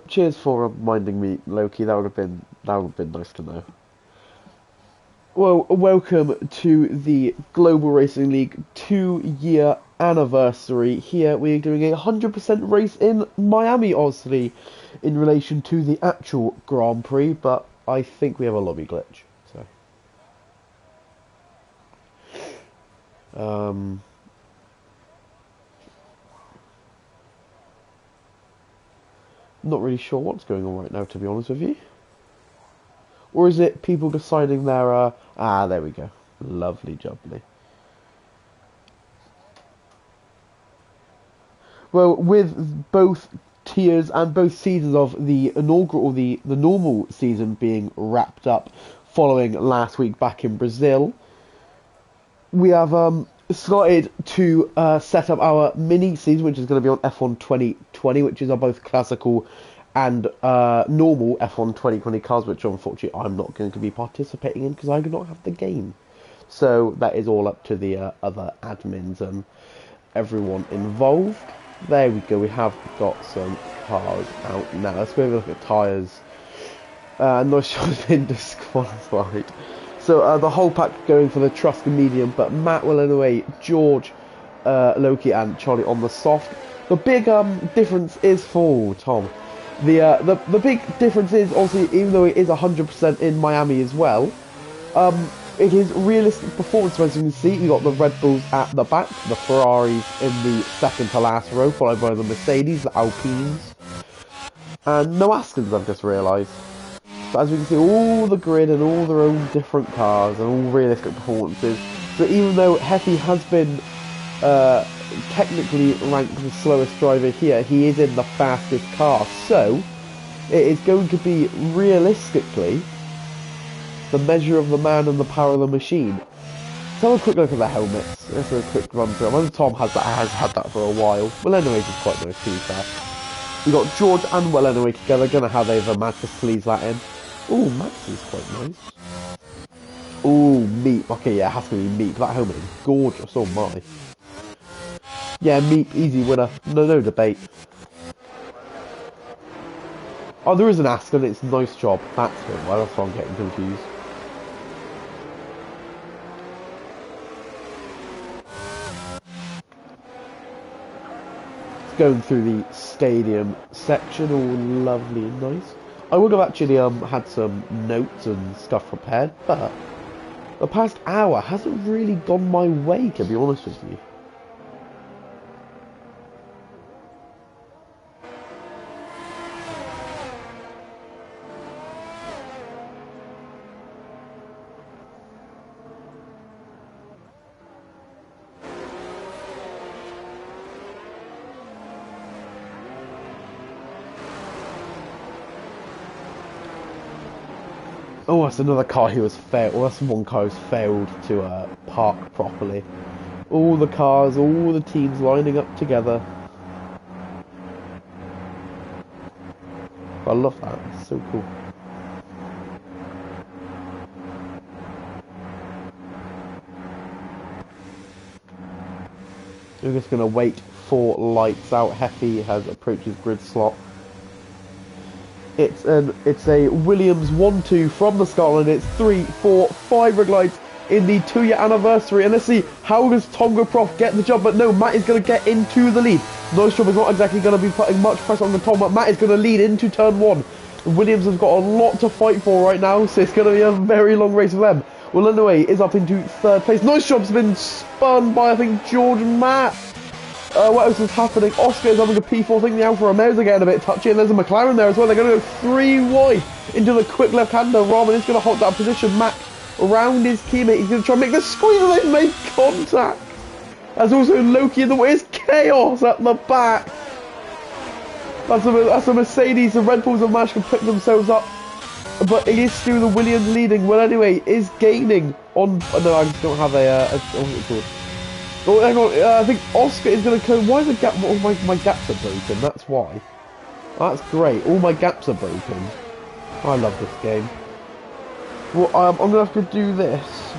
Cheers for reminding me, Loki. That would have been nice to know. Well, welcome to the Global Racing League 2-year anniversary. Here we're doing a 100% race in Miami, obviously, in relation to the actual Grand Prix, but I think we have a lobby glitch. So, not really sure what's going on right now, to be honest with you. Or is it people deciding their, there we go. Lovely jubbly. Well, with both tiers and both seasons of the inaugural, the normal season being wrapped up following last week back in Brazil, we have started to set up our mini season, which is going to be on F1 2020, which is our both classical and normal F1 2020 cars, which unfortunately I'm not going to be participating in because I do not have the game. So that is all up to the other admins and everyone involved. There we go, we have got some cars out now. Let's go have a look at tyres. Nice shot has been disqualified. So the whole pack going for the Trusca medium, but Matt will anyway, George, Loki and Charlie on the soft. The big difference is for Tom. The big difference is, obviously, even though it is 100% in Miami as well, it is realistic performance. As you can see, we got the Red Bulls at the back, the Ferraris in the second to last row, followed by the Mercedes, the Alpines, and no Astons, I've just realised. So as we can see, all the grid and all their own different cars and all realistic performances. So even though Heffy has been technically ranked the slowest driver here, he is in the fastest car, so it is going to be realistically the measure of the man and the power of the machine. Let's have a quick look at the helmets. Let's have a quick run through. I wonder if Tom has had that for a while. Well, anyways, it's quite nice to be fair. We got George and Well anyway together. Don't know how they've managed to squeeze that in. Oh, Max is quite nice. Oh, Meep. Okay, yeah, it has to be Meep. That helmet is gorgeous. Oh my. Yeah, Meep, easy winner. No debate. Oh, there is an Aston. It's a nice job. That's him. Well, that's why I'm getting confused. It's going through the stadium section. All lovely and nice. I would have actually had some notes and stuff prepared, but the past hour hasn't really gone my way, to be honest with you. Oh, that's another car who has failed. Well, that's one car who's failed to park properly. All the cars, all the teams lining up together. I love that. It's so cool. We're just going to wait for lights out. Heffy has approached his grid slot. It's a Williams 1-2 from the Scotland. It's 3, 4, 5 red lights in the 2-year anniversary. And let's see, how does Tom Prof get the job? But no, Matt is going to get into the lead. Nostrum is not exactly going to be putting much pressure on the Tom, but Matt is going to lead into turn 1. Williams has got a lot to fight for right now, so it's going to be a very long race for them. Well, anyway, is up into 3rd place. Nostrum's been spun by, I think, George and Matt. What else is happening? Oscar is having a P4 thing. The Alfa Romeos are getting a bit touchy, and there's a McLaren there as well. They're going to go 3 wide into the quick left-hander. Rahman is going to hold that position. Mac around his teammate. He's going to try and make the squeeze, and they've made contact. There's also Loki in the way. It's chaos at the back. That's a Mercedes. The Red Bulls have managed to pick themselves up, but it is still the Williams leading. Well, anyway, is gaining on. No, I just don't have what's it called? Oh, hang on, I think Oscar is going to come. Why is the gap? Oh, my gaps are broken, that's why. That's great, all my gaps are broken. I love this game. Well, I'm going to have to do this.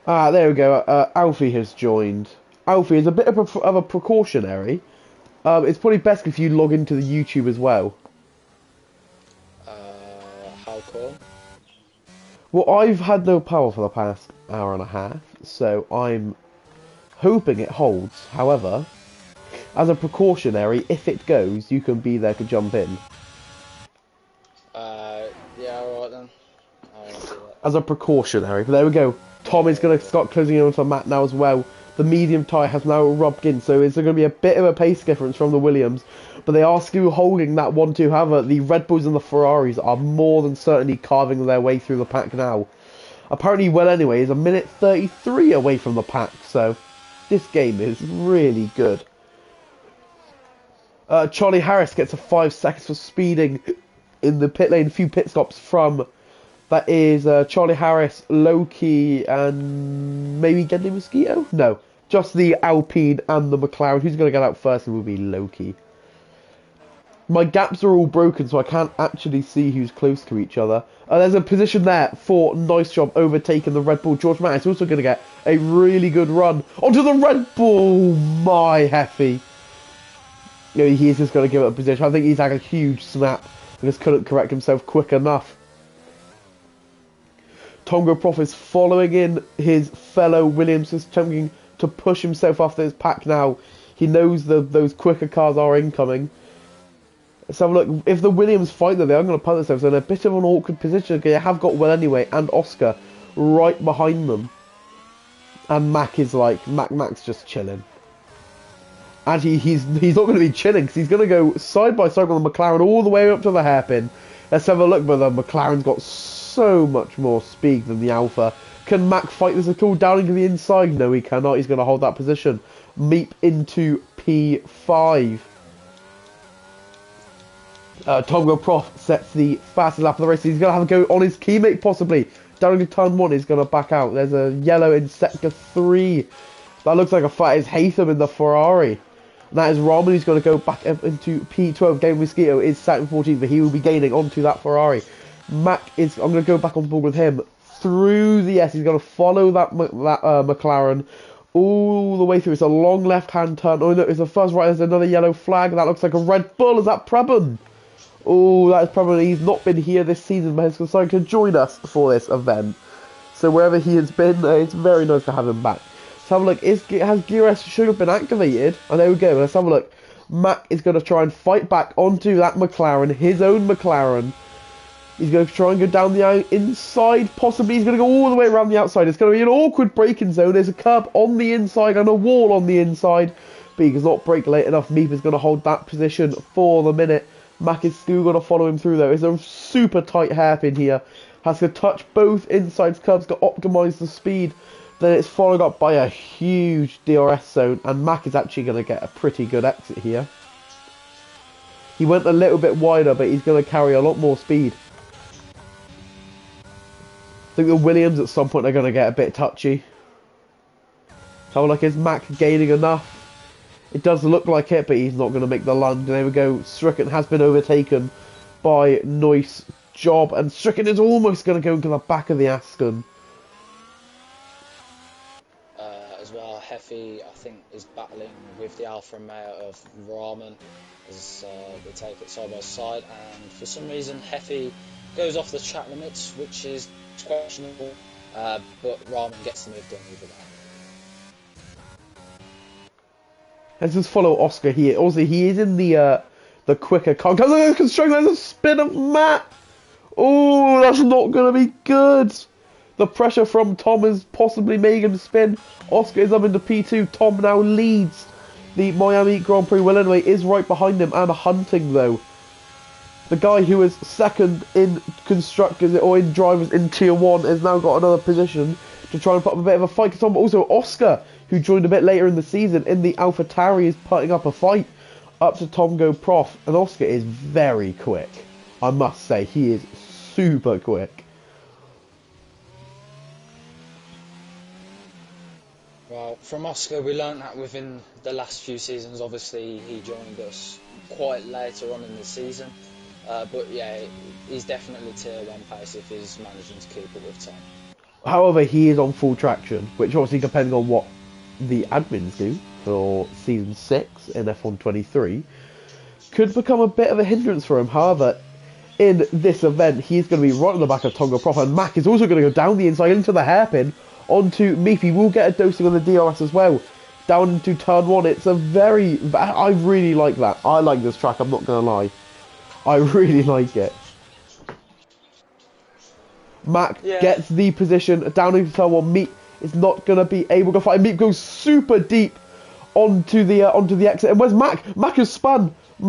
There we go, Alfie has joined. Alfie, is a bit of a precautionary. It's probably best if you log into the YouTube as well. How come? Well, I've had no power for the past hour and a half, so I'm hoping it holds. However, as a precautionary, if it goes, you can be there to jump in. Yeah, alright then. I'll do that. As a precautionary. But there we go. Tom is going to start closing in onto the mat now as well. The medium tyre has now rubbed in, so it's going to be a bit of a pace difference from the Williams. But they are still holding that 1-2. However, the Red Bulls and the Ferraris are more than certainly carving their way through the pack now. Apparently, well anyway, is a minute 33 away from the pack, so this game is really good. Charlie Harris gets a 5 seconds for speeding in the pit lane. A few pit stops from... That is Charlie Harris, Loki, and maybe Gendry Mosquito? No, just the Alpine and the McLaren. Who's going to get out first? It will be Loki. My gaps are all broken, so I can't actually see who's close to each other. There's a position there for Nice Job overtaking the Red Bull. George Matt is also going to get a really good run onto the Red Bull. My Heffy. You know, he's just going to give it a position. I think he's had a huge snap and just couldn't correct himself quick enough. Tongo Prof is following in his fellow Williams, is attempting to push himself after his pack now. He knows those quicker cars are incoming. Let's have a look. If the Williams fight though, they are going to put themselves in a bit of an awkward position. They have got well anyway, and Oscar right behind them. And Mac is like, Mac's just chilling. And he's not going to be chilling, because he's going to go side by side with the McLaren all the way up to the hairpin. Let's have a look, but the McLaren's got so much more speed than the Alpha. Can Mac fight this at all down into the inside? No, he cannot. He's going to hold that position. Meep into P5. Tongo Prof sets the fastest lap of the race. He's going to have a go on his teammate, possibly. Down into turn 1, he's going to back out. There's a yellow in sector 3. That looks like a fight. Is Haytham in the Ferrari. And that is Rahman, who's going to go back into P12. Game Mosquito is sat in 14, but he will be gaining onto that Ferrari. Mac is... I'm going to go back on board with him through the S. He's going to follow that McLaren all the way through. It's a long left-hand turn. Oh, no, it's the first right. There's another yellow flag. That looks like a Red Bull. Is that Prabhan? Oh, that is Prabhan. He's not been here this season, but he's decided to join us for this event. So wherever he has been, it's very nice to have him back. Let's have a look. Has GRL should have been activated? And there we go. Let's have a look. Mac is going to try and fight back onto that McLaren, his own McLaren. He's going to try and go down the inside. Possibly he's going to go all the way around the outside. It's going to be an awkward braking zone. There's a curb on the inside and a wall on the inside. But he does not brake late enough. Meep is going to hold that position for the minute. Mac is still going to follow him through though. It's a super tight hairpin here. Has to touch both inside curbs to optimise the speed. Then it's followed up by a huge DRS zone. And Mac is actually going to get a pretty good exit here. He went a little bit wider, but he's going to carry a lot more speed. I think the Williams at some point are going to get a bit touchy. So like, is Mac gaining enough? It does look like it, but he's not going to make the lunge. There we go. Stricken has been overtaken by Nice Job, and Stricken is almost going to go into the back of the Aston. As well, Heffy, I think, is battling with the Alfa Romeo of Rahman as they take it side by side, and for some reason Heffy goes off the track limits, which is questionable, but Rahman gets the move done with that. Let's just follow Oscar here. Also, he is in the quicker car. There's a spin of Matt. Oh, that's not going to be good. The pressure from Tom is possibly making him spin. Oscar is up into P2. Tom now leads the Miami Grand Prix. Well, anyway, is right behind him and hunting, though. The guy who was second in constructors or in drivers in Tier 1 has now got another position to try and put up a bit of a fight. But also Oscar, who joined a bit later in the season in the AlphaTauri, is putting up a fight up to Tongo Prof. And Oscar is very quick. I must say, he is super quick. Well, from Oscar, we learned that within the last few seasons. Obviously, he joined us quite later on in the season. But yeah, he's definitely Tier 1 pace if he's managing to keep it with Tom. However, he is on full traction, which obviously depends on what the admins do for Season 6 in F1 23 could become a bit of a hindrance for him. However, in this event, he's going to be right on the back of Tonga Proper, and Mac is also going to go down the inside into the hairpin onto Meath. He will get a dosing on the DRS as well. Down into turn 1. It's a very... I really like that. I like this track, I'm not going to lie. I really like it. Mac gets the position down into turn 1. Meat is not going to be able to fight. Meat goes super deep onto the exit. And where's Mac? Mac has spun.